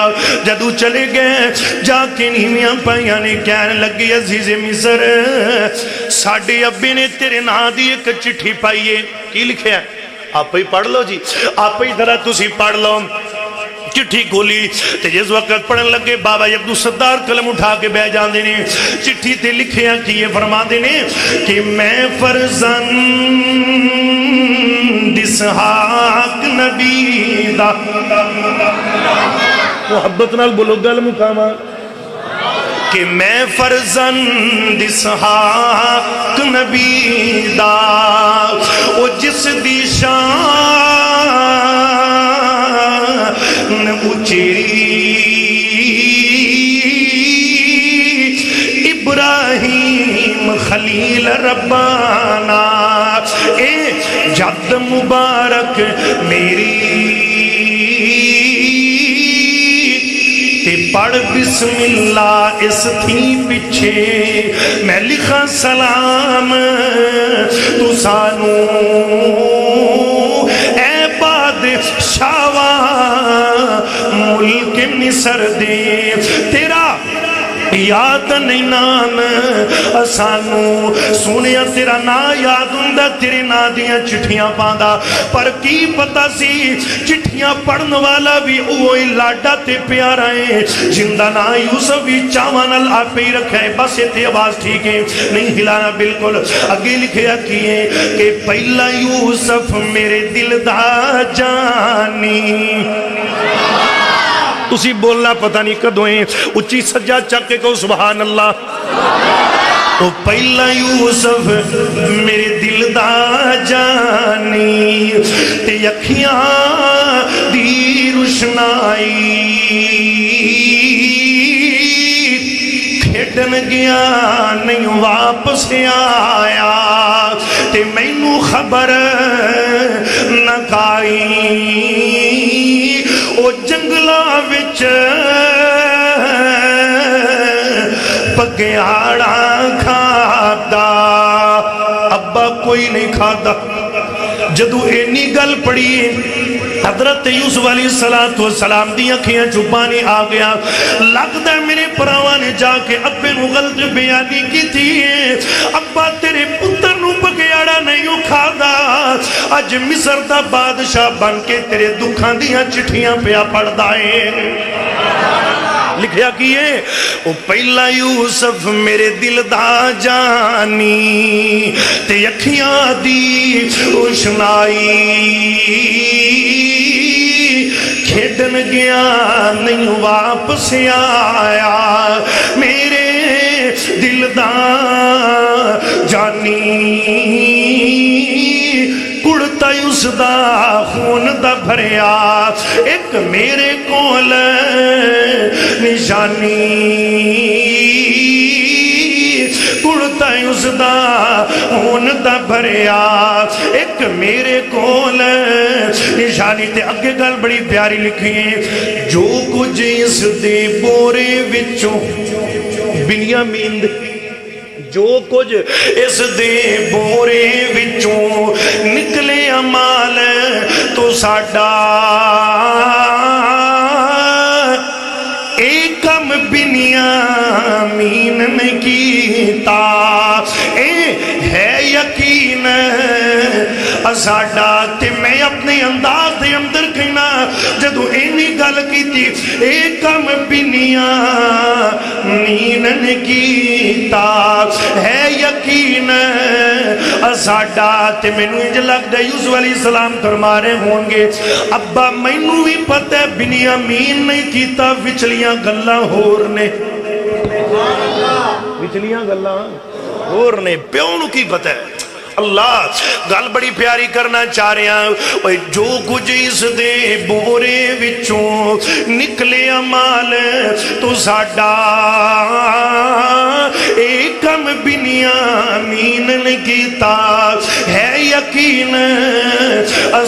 جدو چلے گئے جا کے نیمیاں پائیاں نے کہنے لگی عزیز مصر ساڑھے ابے نے تیرے نا دی ایک چٹھی پائیے کی لکھے ہیں آپ ہی پڑھ لو جی آپ ہی ذرا تسی پڑھ لو چٹھی کھولی تے جس وقت پڑھن لگے بابا عبدو ستار قلم اٹھا کے بہ جان دینے چٹھی تے لکھیاں کیے فرما دینے کہ میں فرزند اسحاق نبی دا محبت نال بولو گل مقامہ کہ میں فرزند اسحاق نبی دا او جس دی شان اچری ابراہیم خلیل ربانا اے جد مبارک میری تے پڑھ بسم اللہ اس تھی پچھے میں لکھا سلام تو سانو اے بادشاہ ملک مصر دے تیرا یاد نہیں نام اسانو سونیا تیرا نا یاد ہوندا تیرے نا دیاں چٹھیاں پاندا پر کی پتہ سی چٹھیاں پڑھن والا بھی اوہی لاڈا تے پیارا ہے جندہ نا یوسف بھی چاوانل آپ پہ ہی رکھا ہے بس تے آواز ٹھیک ہے نہیں ہلانا بالکل اگے لکھیا کیے کہ پہلا یوسف میرے دل دا جانی تسی بولنا پتہ نہیں کدوئیں اچھی سجا چکے کو سبحان اللہ وہ پہلا یوسف میرے دل دا جانی تے اکھیاں دی روشنائی کھیڈن گیا نہیں واپس آیا تے مینوں خبر نہ کائی او جنگلا وچ پگیاڑا کھادا ابا کوئی نہیں کھادا جدو اینی گل پڑی حضرت یوسف علیہ السلام دی اکھیاں چھپانی آ گیا لگتا ہے میرے پراوان نے جا کے ابے نو غلط بیانی کی تھی ابا تیرے پتر نو پگیاڑا نہیں کھادا اج مصر دا بادشاہ بن کے تیرے دکھاں دیاں چٹھیاں پیا پڑھ دائیں لکھیا کیے او پہلا یوسف میرے دل دا جانی تے اکھیاں دی روشنائی کھیڈن گیا نہیں واپس آیا میرے دل دا جانی کڑتا اس دا خون دا بھریا ایک میرے کول نشانی کڑتا اس دا خون دا بھریا ایک میرے کول نشانی تے اگے گل بڑی پیاری لکھی ہے جو کچھ اس دے بورے وچوں بنیامین جو کچھ اس دے بورے وچوں نکلے امال تو ساڈا ایکم بنیامین نے کیتا اے یقین ساڈا تے میں اپنے انداز دے اندر کہنا جدو اینی گل کیتی اے کم بنیاں مینن کیتا ہے یقین ساڈا تے مینوں انج لگدا یوسف علیہ السلام فرما رہے ہون گے ابا مینوں بھی پتہ ہے بنیامین نہیں کیتا وچلیاں گلاں ہور نے وچلیاں گلاں ہور نے پیو نوں کی پتہ ہے اللہ گل بڑی پیاری کرنا چاہ رہے ہیں جو کچھ اس دے بورے وچوں نکلے مال تو ساڈا ایکم بنیامین نے کیتا ہے یقین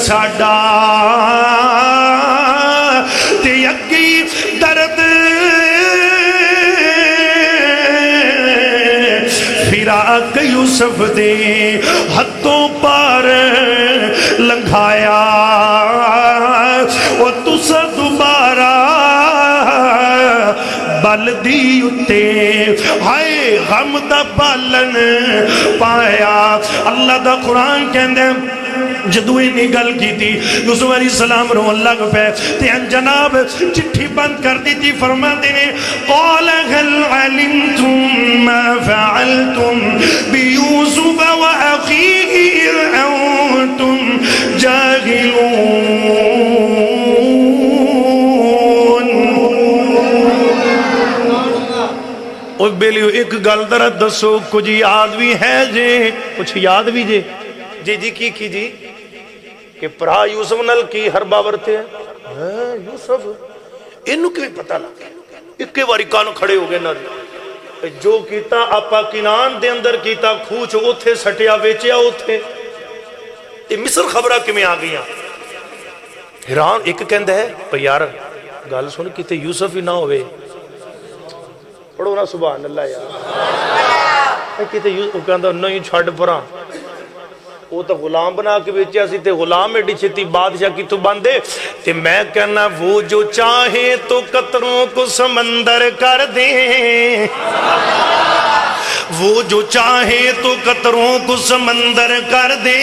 ساڈا تے اگی درد فراق یوسف دے حدوں پار لنگھایا وہ تسا دوبارہ بل دی اتے ہائے غم دا بالن پایا اللہ دا قرآن کہندے جدو انہی گل کی تھی یوسف علیہ السلام رو اللہ کو پہ تیان جناب چٹھی بند کر دی تھی فرما دینے قال هل علمتم ما فعلتم بیوسف و اخیه اذ انتم جاہلون اوہ بیلیو ایک گل درد دسو کچھ یاد بھی ہے جے کچھ یاد بھی جے جی جی کی جی کہ پرا یوسف نل کی ہر باور تھے یوسف انہوں کی پتہ لگا ایک واری کانو کھڑے ہو گئے نہ جو کیتا آپا کنان دے اندر کیتا کھوچ اوتھے سٹیا ویچیا اوتھے یہ مصر خبرہ کمیں آ گئی حیران ایک کہندہ ہے پر یار گال سن کیتے یوسف ہی نہ ہوئے پڑھو نا سبحان اللہ یار کیتے یوسف کہندہ نہیں چھڑ پرا وہ تو غلام بنا کے بیچیا سی تے غلام ایڈی چھتی بادشاہ کی تو باندے تے میں کہنا وہ جو چاہے تو قطروں کو سمندر کر دے وہ جو چاہے تو قطروں کو سمندر کر دے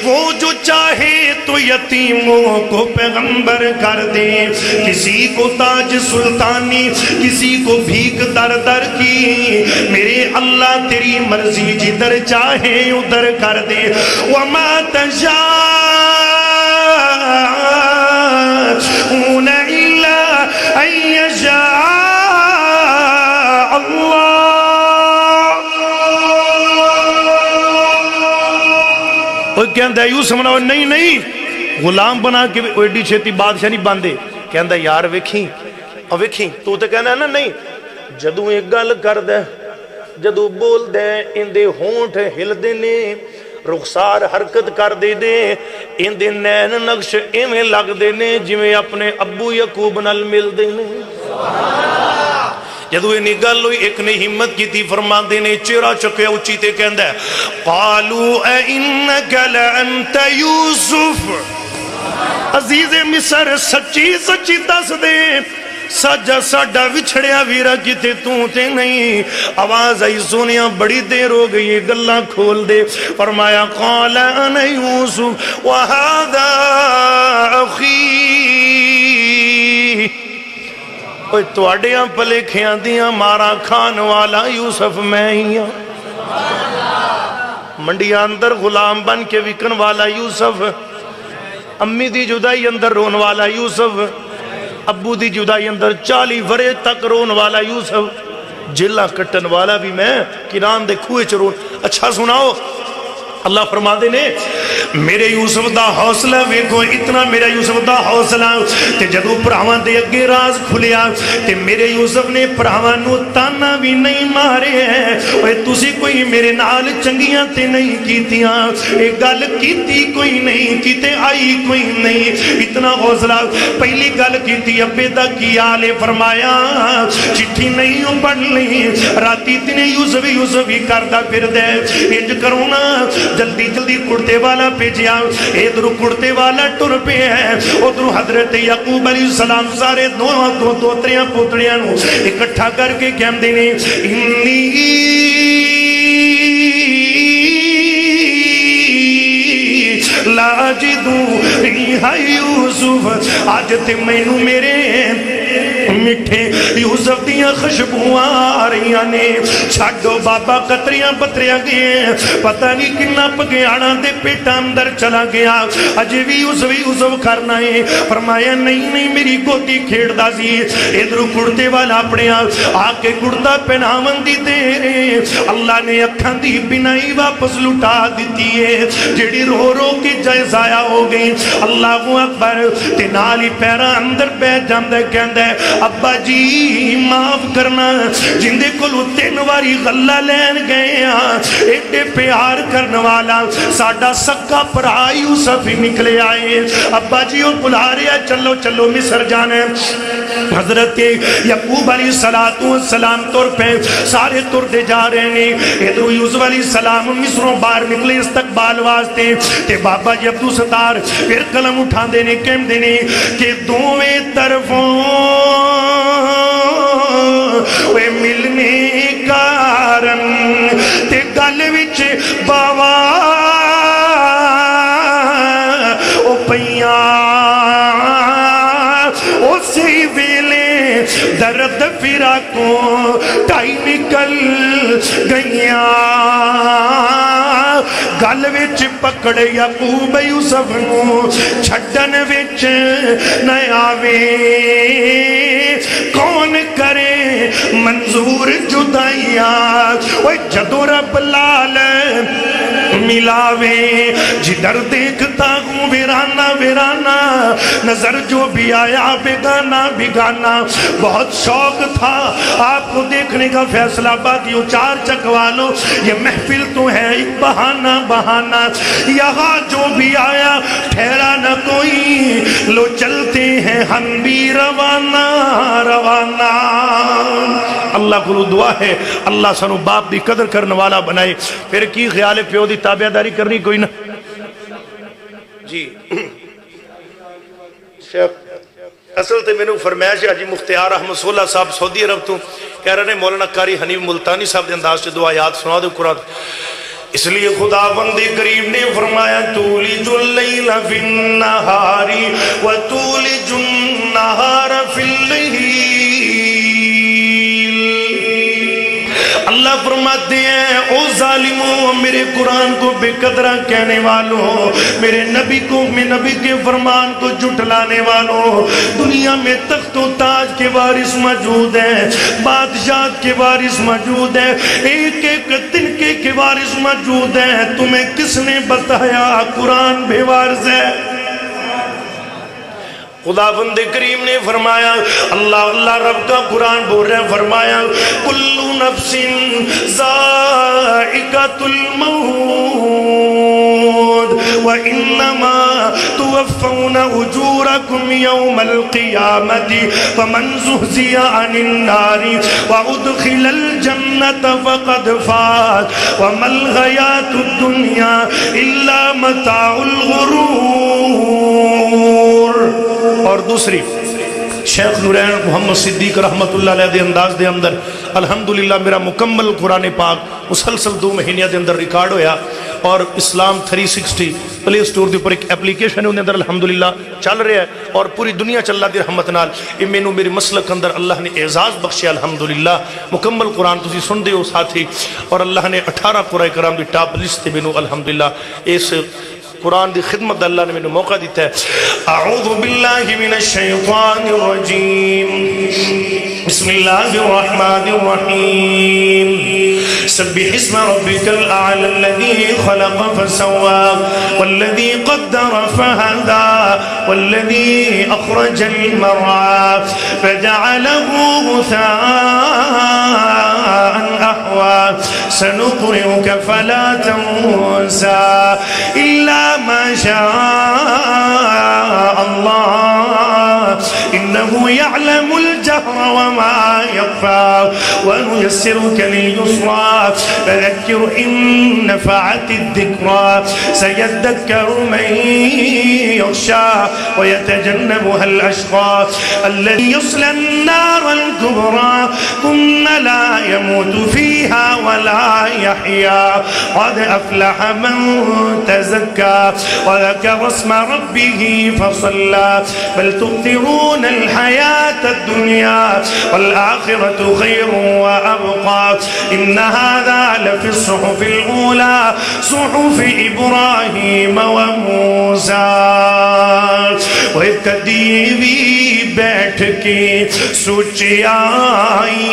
وہ جو چاہے تو یتیموں کو پیغمبر کر دے کسی کو تاج سلطانی کسی کو بھیک در در کی میرے اللہ تیری مرضی جدھر چاہے ادھر کر دے وما تشاءون الا ان یشاء اللہ وہ کہندہ ہے یوں سمجھو نہیں غلام بنا کے ایڈی چھتی بادشاہ نہیں باندے کہندہ یار ویکھیں اور ویکھیں تو کہنا ہے نا نہیں جدو ایک گل کر دے جدو بول دے ان دے ہونٹ ہل دینے رخسار حرکت کر دے دے ان دے نین نقش ایمیں لگ دینے جویں اپنے ابو یعقوب نال مل دینے جدو انہی گل ہوئی ایک نے ہمت کی تھی فرمان دینے چیرہ چکے اچھی تے کہندہ ہے قالوا اِنَّكَ لَأَنْتَ یوسف عزیز مصر سچی سچی دس دے سجا ساڈا وچھڑیا ویرا کیتے تے نہیں آواز آئی سونیاں بڑی دیر ہو گئی گلاں کھول دے فرمایا قال انا یوسف وہذا اخی توڑیاں پلے کھیاں دیاں مارا کھان والا یوسف میں ہی ہوں منڈیاں اندر غلام بن کے وکن والا یوسف امی دی جدائی اندر رون والا یوسف ابو دی جدائی اندر 40 ورے تک رون والا یوسف جلہ کٹن والا بھی میں کنان دے کھوئے چرون اچھا سناؤ اللہ فرما دے نے میرے یوسف دا حوصلہ ویکھو اتنا میرا یوسف دا حوصلہ تے جدو پراواں دے اگے راز کھلیا تے میرے یوسف نے پراواں نو تانا بھی نہیں مارے ہیں اوے تسی کوئی میرے نال چنگیاں تے نہیں کیتیاں ایک گل کیتی کوئی نہیں کیتے آئی کوئی نہیں اتنا حوصلہ پہلی گل کیتی ابے دا کیا لے فرمایا چٹھی نہیں پڑھ لی راتی تینے یوسف ہی کردہ پھر دے انج کرو نا جلدی جلدی کڑتے والا پیجیا ادھر کڑتے والا ٹر پہ ہے ادھر حضرت یعقوب علیہ السلام سارے دوتریاں پوتریاں نو اکٹھا کر کے کہم دینے انی لَأَجِدُ رِيحَ یوسف، آج تے مینوں میرے میٹھے یوسف دیاں خوشبوئاں آ رہی نے۔ چھڈو بابا قطریاں بتریاں گئے، پتہ نہیں کنا پگیاڑا دے پیٹا اندر چلا گیا، اجے بھی یوسف کرنا ہے۔ فرمایا نہیں نہیں میری گودی کھیڑدا سی، ادھروں کڑتے والا اپنے آ کے کڑتا پہناون دی دے رہے، اللہ نے اکھاں دی بینائی واپس لٹا دیتی ہے، جیڑی رو رو کے جائے ضائع ہو گئی۔ اللہ اکبر، تے نال ہی پیرا اندر بیٹھ جاندا ہے، کہندا ہے ابا جی معاف کرنا، جندے کولو 3 واری غلہ لین گئے ہاں، ایڈے پیار کرنے والا ساڈا سکا پرا یوسف ہی نکلے آئے، ابا جی وہ بلا رہے چلو چلو مصر جانے۔ حضرت یعقوب علیہ السلام طور پہ سارے طور دے جا رہے ہیں، ادھر یوسف علیہ السلام مصروں باہر نکلے استقبال واسطے، تے بابا جی عبدو ستار پھر قلم اٹھا دینے کہم دینے کہ دوویں طرفوں وے ملنے کارن تے گل وچ باوا او پیاں اسی ویلے درد پھرا کو ٹائی نکل گئیاں، گل وچ پکڑے یعقوب یوسف نو چھڈن وچ نہ آوے، کون کرے منظور جدائیاں، وہ جدو رب لال ملاوے، جدھر دیکھتا ہوں ویرانہ ویرانہ، نظر جو بھی آیا بیگانہ بیگانہ۔ بہت شوق تھا آپ کو دیکھنے کا فیصلہ آبادیوں، 4 چکوالوں، یہ محفل تو ہے ایک بہانہ بہانہ، یہاں جو بھی آیا ٹھہرا نہ کوئی، لو چلتے ہیں ہم بھی روانہ روانہ۔ اللہ کو دعا ہے اللہ سنو باپ دی قدر کرنے والا بنائے، پھر کی خیال ہے پیو دی تابعداری کرنی کوئی نہ جی۔ شیخ اصل تے میں نے فرمایا جی حاجی مختیار احمد صلی صاحب سعودی عرب تو کہہ رہے ہیں مولانا قاری حنیف ملتانی صاحب دے انداز سے دعا یاد سنا دو قرآن، اس لیے خدا بند کریم نے فرمایا تولج اللیل فی النہار وتولج النہار فی اللیل۔ اللہ فرماتے ہیں او ظالموں، میرے قرآن کو بے قدرہ کہنے والوں، میرے نبی کے فرمان کو جھٹلانے والوں، دنیا میں تخت و تاج کے وارث موجود ہیں، بادشاہت کے وارث موجود ہیں، ایک ایک تنکے کے وارث موجود ہیں، تمہیں کس نے بتایا قرآن بے وارث ہے؟ خداوند کریم نے فرمایا، اللہ رب کا قرآن بول رہے ہیں، فرمایا کلو نفس ذائقۃ الموت وانما توفون اجورکم یوم القیامۃ فمن زحزح عن النار وادخل الجنۃ فقد فاز وما الحیاۃ الدنیا الا متاع الغرور۔ اور دوسری شیخ نورین محمد صدیق رحمت اللہ علیہ دے انداز دے اندر الحمدللہ میرا مکمل قرآن پاک مسلسل 2 مہینے دے اندر ریکارڈ ہویا، اور اسلام 360 پلے سٹور دے اوپر ایک اپلیکیشن ہے اندر الحمدللہ چل رہا ہے، اور پوری دنیا چل رہا دی رحمت نال۔ یہ مینوں میرے مسلک اندر اللہ نے اعزاز بخشیا الحمدللہ، مکمل قرآن تسی سن دے ہو ساتھی، اور اللہ نے 18 قرآن کرام دی ٹاپ لسٹ تے مینوں الحمدللہ اس قرآن دی خدمت اللہ نے میں نے موقع دیتا ہے۔ اعوذ باللہ من الشیطان الرجیم، بسم اللہ الرحمن الرحیم، سبح اسم ربک الاعلی الذی خلق فسوى والذی قدر فہدى والذی اخرج المرعى فجعله غثاء احوى سنقرئك فلا تنسى الا ما شاء الله انه يعلم الجهر الجهر وما يخفى ونيسرك لليسرى فذكر إن نفعت الذكرى سيذكر من يخشى ويتجنبها الأشقى الذي يصلى النار الكبرى ثم لا يموت فيها ولا يحيا قد أفلح من تزكى وذكر اسم ربه فصلى بل تؤثرون الحياة الدنيا والآخرة خير وأبقى إن هذا لفي الصحف الأولى صحف إبراهيم وموسى وإذ کدی بیٹھ کے سوچے آئی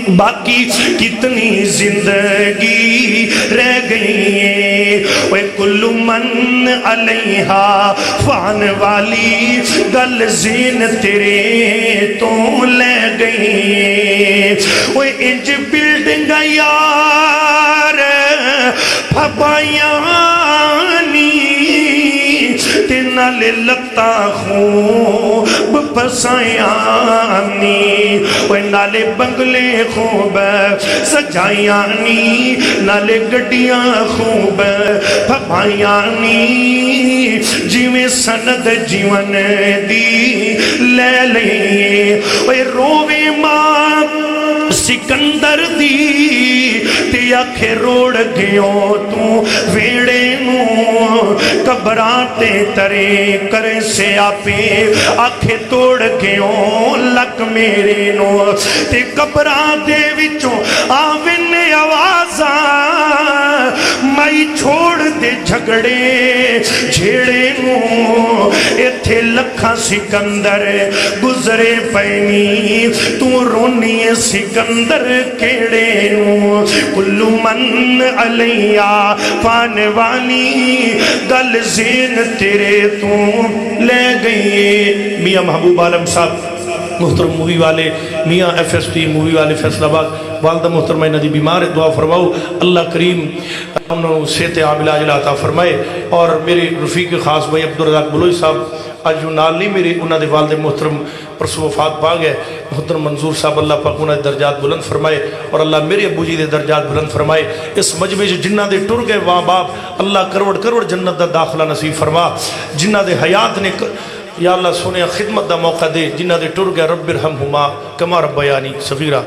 باقی کتنی زندگی رہ گئی ہے وہ کل من علیہا فان والی گل زین تیرے تو لے گئی ہے وہ انج بلڈنگ یار پھپایانی نالے لگتا خوب پسایانی وہ نالے بنگلے خوب سجایانی نالے گڈیاں خوب پھپایانی جیویں سند جیون دی لے لئے وہ روے ماں سکندر دی تے آکھے روڑ گیوں تو ویڑے نو قبراتے ترے کرے سے آپے آکھے توڑ گیوں لک میرے نو تے قبراتے وچوں آوین آوازاں مائی چھوڑ دے جھگڑے جھیڑے نو ایتھے لکھا سکندر گزرے پینی تو رونی سکندر کیڑے نو کلو من علیہ فان والی گل زین تیرے تو لے گئی میاں محبوب عالم صاحب محترم مووی والے میاں ایف ایس ٹی مووی والے فیصل آباد والدہ محترمہ ندی بیمار دعا فرماؤ اللہ کریم انہوں صحت عامل عاجل عطا فرمائے اور میرے رفیق خاص بھائی عبدالرزاق بلوچ صاحب آج جو نال نہیں میرے انہوں دے والد محترم پرسو وفات پا گئے محترم منظور صاحب اللہ پاک انہوں نے درجات بلند فرمائے اور اللہ میرے ابو جی دے درجات بلند فرمائے اس مجمع جنہ دے ٹر گئے وہاں باپ اللہ کروڑ کروڑ جنت دا داخلہ نصیب فرما جنہ دے حیات نے یا اللہ سونے خدمت دا موقع دے جنہ دے ٹر گئے رب ارحمہما کما ربیانی صغیرہ